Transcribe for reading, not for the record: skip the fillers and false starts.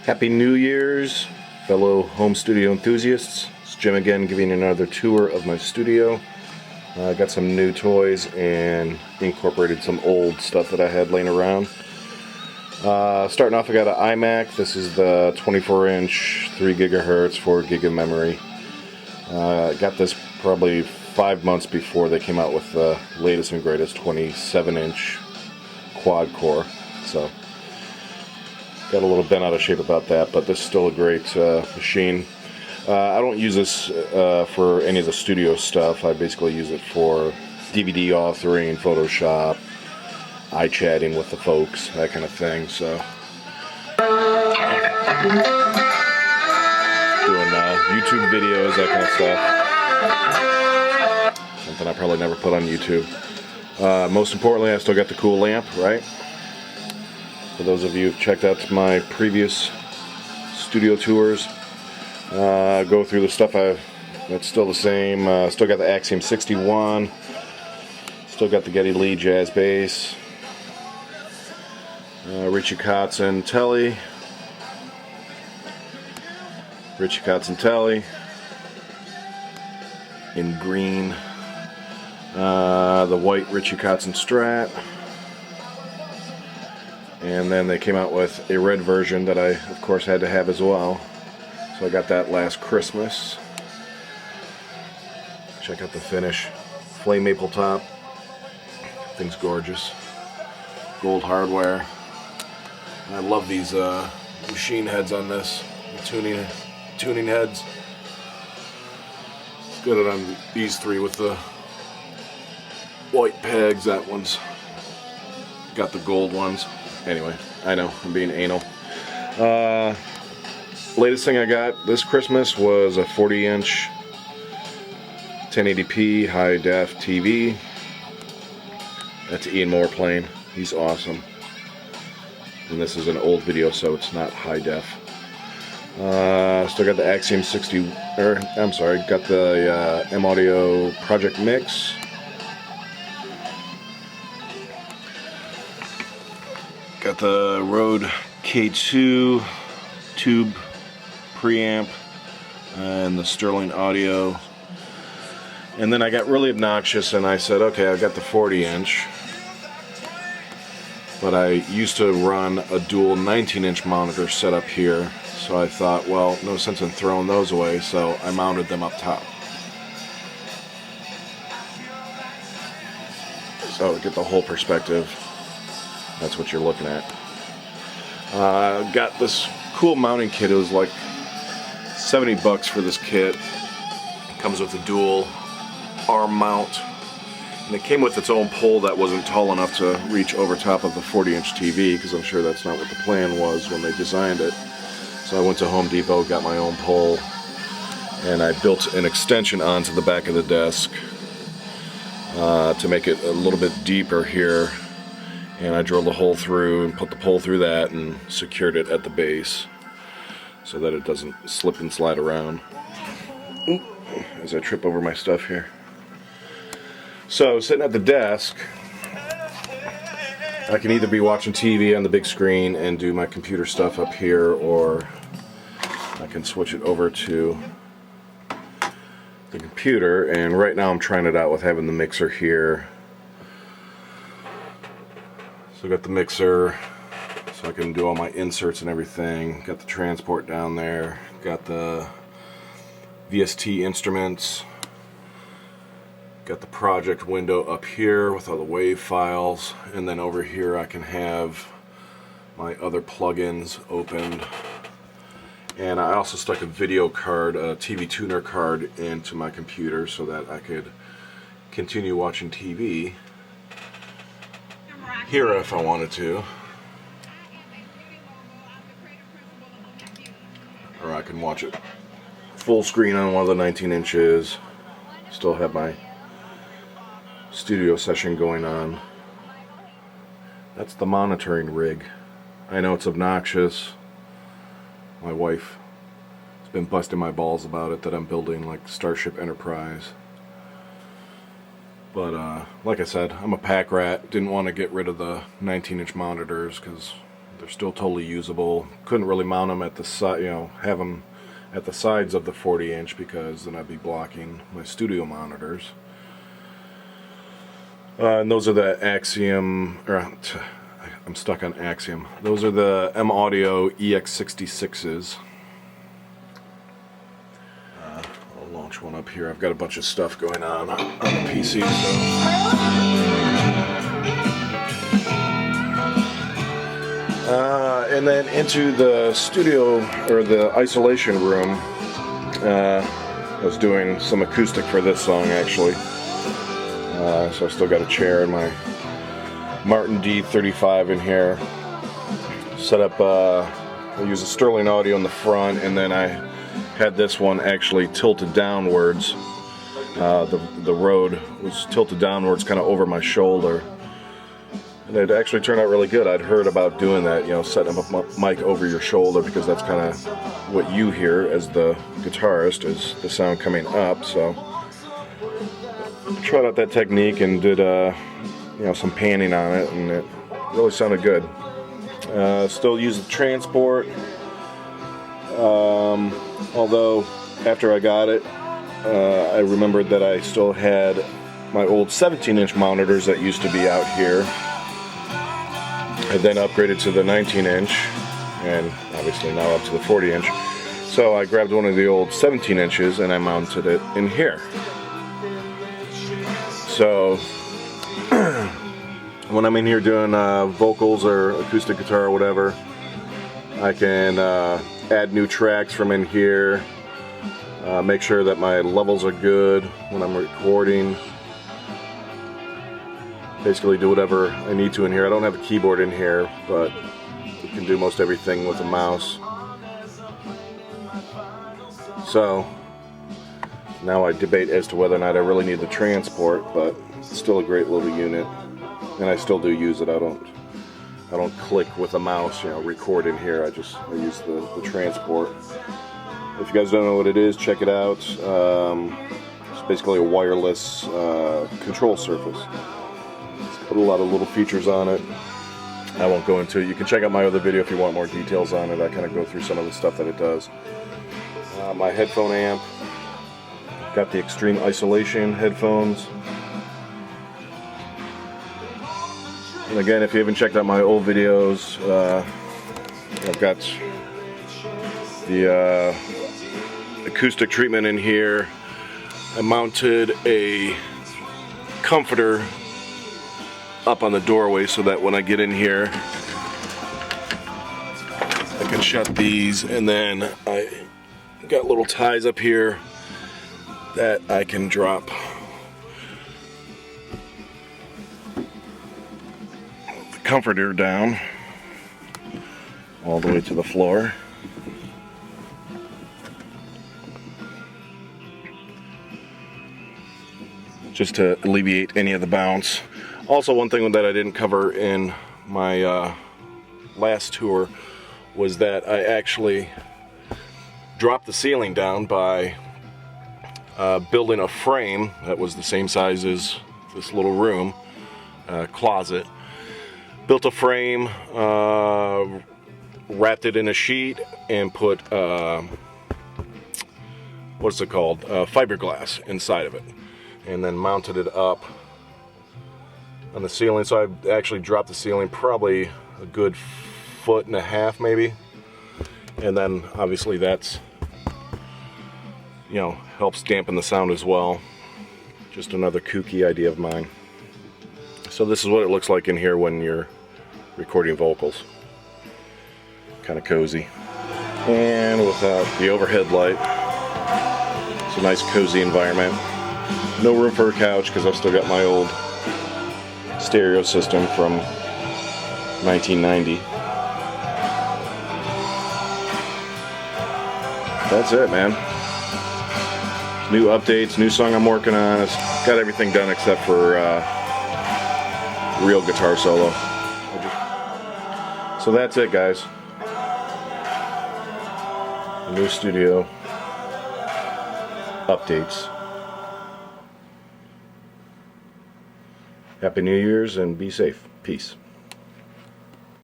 Happy New Year's, fellow home studio enthusiasts. It's Jim again, giving you another tour of my studio. I got some new toys and incorporated some old stuff that I had laying around. Starting off, I got an iMac. This is the 24-inch, 3 gigahertz, 4 gig of memory. Got this probably 5 months before they came out with the latest and greatest 27-inch quad core. So got a little bent out of shape about that, but this is still a great machine. I don't use this for any of the studio stuff. I basically use it for DVD authoring, Photoshop, iChatting with the folks, that kind of thing. So doing YouTube videos, that kind of stuff. Something I probably never put on YouTube. Most importantly, I still got the cool lamp, right? For those of you who've checked out my previous studio tours, go through the stuff that's still the same. Still got the Axiom 61. Still got the Geddy Lee Jazz Bass. Richie Kotzen Telly. Richie Kotzen Telly. In green. The white Richie Kotzen Strat. And then they came out with a red version that I, of course, had to have as well. So I got that last Christmas. Check out the finish. Flame maple top. Thing's gorgeous. Gold hardware. I love these machine heads on this. The tuning heads. Got it on these three with the white pegs. That one's got the gold ones. Anyway, I know, I'm being anal. Latest thing I got this Christmas was a 40-inch 1080p high-def TV. That's Ian Moore playing. He's awesome. And this is an old video, so it's not high-def. Still got the Axiom 60, got the M-Audio ProjectMix. Got the Rode K2 tube preamp and the Sterling audio. And then I got really obnoxious and I said, okay, I've got the 40-inch, but I used to run a dual 19-inch monitor set up here, so I thought, well, no sense in throwing those away, so I mounted them up top. So to get the whole perspective, that's what you're looking at. Got this cool mounting kit. It was like $70 for this kit. It comes with a dual arm mount, and it came with its own pole that wasn't tall enough to reach over top of the 40-inch TV, because I'm sure that's not what the plan was when they designed it. So I went to Home Depot, got my own pole, and I built an extension onto the back of the desk to make it a little bit deeper here. And I drilled a hole through and put the pole through that and secured it at the base so that it doesn't slip and slide around. Ooh, as I trip over my stuff here. So sitting at the desk, I can either be watching TV on the big screen and do my computer stuff up here, or I can switch it over to the computer. And right now I'm trying it out with having the mixer here. So I got the mixer so I can do all my inserts and everything. Got the transport down there. Got the VST instruments. Got the project window up here with all the WAV files. And then over here I can have my other plugins opened. And I also stuck a video card, a TV tuner card, into my computer so that I could continue watching TV here if I wanted to, or I can watch it full screen on one of the 19 inches, still have my studio session going on. That's the monitoring rig. I know it's obnoxious. My wife has been busting my balls about it, that I'm building like Starship Enterprise. But like I said, I'm a pack rat. Didn't want to get rid of the 19-inch monitors because They're still totally usable. Couldn't really mount them at the side, you know, have them at the sides of the 40-inch because then I'd be blocking my studio monitors. And those are the Axiom, I'm stuck on Axiom. Those are the M-Audio EX66s. I'll launch one up here. I've got a bunch of stuff going on the PC. And then into the studio, or the isolation room. I was doing some acoustic for this song, actually. So I still got a chair and my Martin D35 in here. Set up, I use a Sterling audio in the front, and then I had this one actually tilted downwards. The Rode was tilted downwards, kind of over my shoulder. And it actually turned out really good. I'd heard about doing that, you know, setting up a mic over your shoulder, because that's kind of what you hear as the guitarist, is the sound coming up. So tried out that technique and did you know, some panning on it, and it really sounded good. Still use the transport, although after I got it, I remembered that I still had my old 17-inch monitors that used to be out here. I then upgraded to the 19-inch, and obviously now up to the 40-inch. So I grabbed one of the old 17 inches and I mounted it in here. So when I'm in here doing vocals or acoustic guitar or whatever, I can add new tracks from in here, make sure that my levels are good when I'm recording. Basically do whatever I need to in here. I don't have a keyboard in here, but you can do most everything with a mouse. So now I debate as to whether or not I really need the transport, but it's still a great little unit, and I still do use it. I don't click with a mouse, you know, record in here. I use the transport. If you guys don't know what it is, check it out. It's basically a wireless control surface. Put a lot of little features on it. I won't go into it. You can check out my other video if you want more details on it. I kind of go through some of the stuff that it does. My headphone amp. Got the extreme isolation headphones. And again, if you haven't checked out my old videos, I've got the acoustic treatment in here. I mounted a comforter up on the doorway so that when I get in here I can shut these, and then I got little ties up here that I can drop the comforter down all the way to the floor. Just to alleviate any of the bounce. Also, one thing that I didn't cover in my last tour was that I actually dropped the ceiling down by building a frame that was the same size as this little room, closet. Built a frame, wrapped it in a sheet, and put, what's it called? Fiberglass inside of it. And then mounted it up on the ceiling. So I actually dropped the ceiling probably a good 1.5 feet maybe, and then obviously that's, you know, helps dampen the sound as well. Just another kooky idea of mine. So this is what it looks like in here when you're recording vocals. Kind of cozy, and without the overhead light, it's a nice cozy environment. No room for a couch because I've still got my old stereo system from 1990. That's it, man. New updates, new song I'm working on. It's got everything done except for real guitar solo. So that's it, guys. New studio updates. Happy New Year's and be safe. Peace.